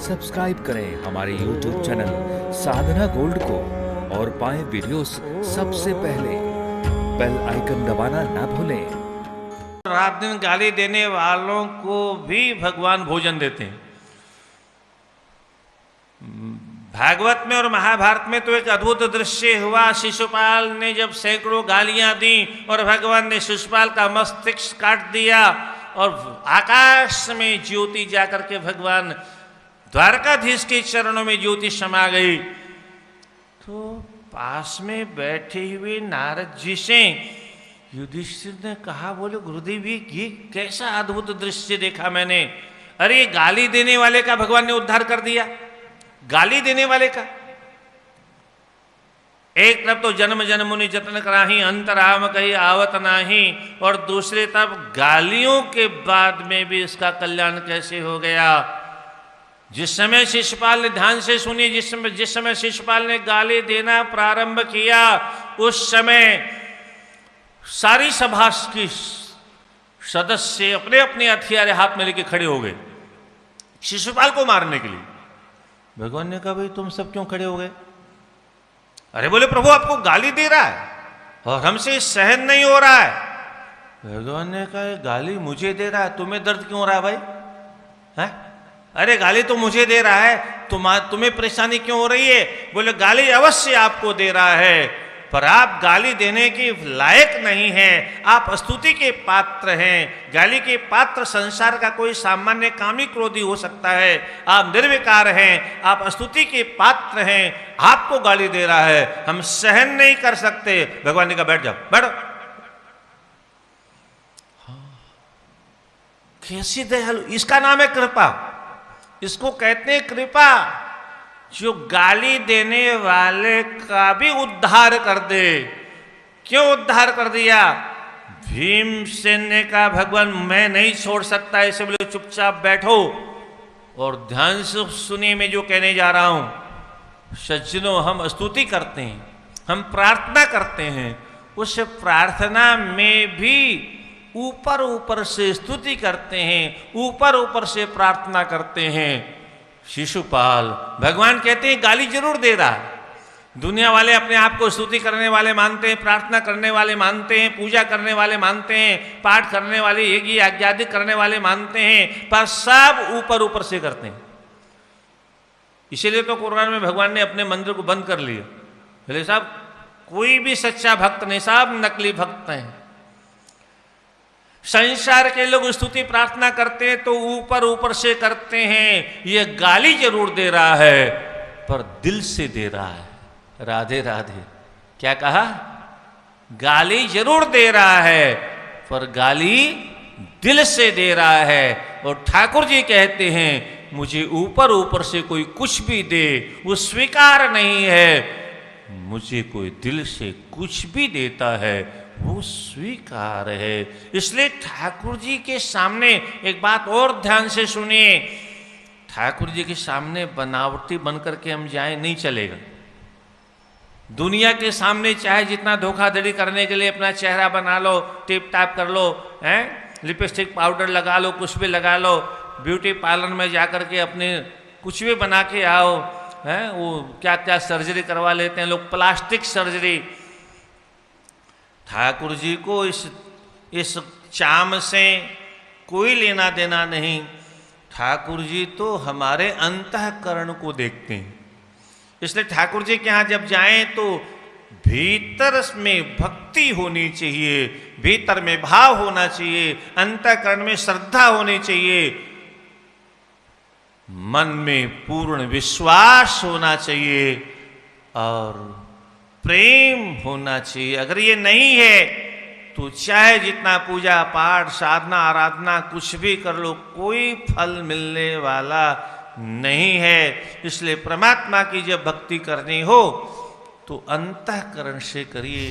Subscribe करें हमारे YouTube channel साधना gold को और पाएं वीडियोस सबसे पहले। बेल आइकन दबाना ना भूलें। रात दिन गाली देने वालों को भी भगवान भोजन देते हैं। भागवत में और महाभारत में तो एक अद्भुत दृश्य हुआ। शिशुपाल ने जब सैकड़ों गालियां दी और भगवान ने शिशुपाल का मस्तिष्क काट दिया और आकाश में ज्योति जाकर के भगवान द्वारकाधीश के चरणों में ज्योति समा गई, तो पास में बैठे हुए नारद जी से युधिष्ठिर ने कहा, बोले गुरुदेव ये कैसा अद्भुत दृश्य देखा मैंने। अरे गाली देने वाले का भगवान ने उद्धार कर दिया। गाली देने वाले का एक तरफ तो जन्म जन्म मुनि जतन कराही अंतराम कही आवत नाही, और दूसरे तरफ गालियों के बाद में भी इसका कल्याण कैसे हो गया। जिस समय शिशुपाल ने ध्यान से सुनी, जिस समय शिशुपाल ने गाली देना प्रारंभ किया, उस समय सारी सभा की सदस्य अपने अपने हथियार हाथ में लेके खड़े हो गए शिशुपाल को मारने के लिए। भगवान ने कहा, भाई तुम सब क्यों खड़े हो गए? अरे बोले प्रभु आपको गाली दे रहा है और हमसे सहन नहीं हो रहा है। भगवान ने कहा, गाली मुझे दे रहा है, तुम्हें दर्द क्यों हो रहा है भाई? है? अरे गाली तो मुझे दे रहा है, तुम्हें परेशानी क्यों हो रही है? बोले गाली अवश्य आपको दे रहा है, पर आप गाली देने के लायक नहीं हैं, आप स्तुति के पात्र हैं। गाली के पात्र संसार का कोई सामान्य कामी क्रोधी हो सकता है, आप निर्विकार हैं, आप स्तुति के पात्र हैं, आपको गाली दे रहा है, हम सहन नहीं कर सकते। भगवान ने कहा बैठ जाओ, बैठो। कैसी दयालु, इसका नाम है कृपा, इसको कहते हैं कृपा, जो गाली देने वाले का भी उद्धार कर दे। क्यों उद्धार कर दिया? भीमसेन ने कहा, भगवान मैं नहीं छोड़ सकता, ऐसे बोले चुपचाप बैठो और ध्यान से सुनिए मैं जो कहने जा रहा हूं। सज्जनों, हम स्तुति करते हैं, हम प्रार्थना करते हैं, उस प्रार्थना में भी ऊपर ऊपर से स्तुति करते हैं, ऊपर ऊपर से प्रार्थना करते हैं। शिशुपाल भगवान कहते हैं गाली जरूर दे रहा है। दुनिया वाले अपने आप को स्तुति करने वाले मानते हैं, प्रार्थना करने वाले मानते हैं, पूजा करने वाले मानते हैं, पाठ करने वाले, यज्ञ आज्ञादि करने वाले मानते हैं, पर सब ऊपर ऊपर से करते हैं। इसीलिए तो कुरान में भगवान ने अपने मंदिर को बंद कर लिया। बोले साहब कोई भी सच्चा भक्त नहीं, सब नकली भक्त हैं। संसार के लोग स्तुति प्रार्थना करते हैं तो ऊपर ऊपर से करते हैं। ये गाली जरूर दे रहा है पर दिल से दे रहा है। राधे राधे। क्या कहा? गाली जरूर दे रहा है पर गाली दिल से दे रहा है। और ठाकुर जी कहते हैं मुझे ऊपर ऊपर से कोई कुछ भी दे वो स्वीकार नहीं है, मुझे कोई दिल से कुछ भी देता है वो स्वीकार है। इसलिए ठाकुर जी के सामने एक बात और ध्यान से सुनिए, ठाकुर जी के सामने बनावटी बनकर के हम जाए नहीं चलेगा। दुनिया के सामने चाहे जितना धोखाधड़ी करने के लिए अपना चेहरा बना लो, टिप टाप कर लो, हैं, लिपस्टिक पाउडर लगा लो, कुछ भी लगा लो, ब्यूटी पार्लर में जाकर के अपने कुछ भी बना के आओ, हैं, वो क्या क्या सर्जरी करवा लेते हैं लोग, प्लास्टिक सर्जरी। ठाकुर जी को इस चाम से कोई लेना देना नहीं। ठाकुर जी तो हमारे अंतःकरण को देखते हैं। इसलिए ठाकुर जी के यहाँ जब जाएं तो भीतर में भक्ति होनी चाहिए, भीतर में भाव होना चाहिए, अंतःकरण में श्रद्धा होनी चाहिए, मन में पूर्ण विश्वास होना चाहिए और प्रेम होना चाहिए। अगर ये नहीं है तो चाहे जितना पूजा पाठ साधना आराधना कुछ भी कर लो, कोई फल मिलने वाला नहीं है। इसलिए परमात्मा की जब भक्ति करनी हो तो अंतःकरण से करिए।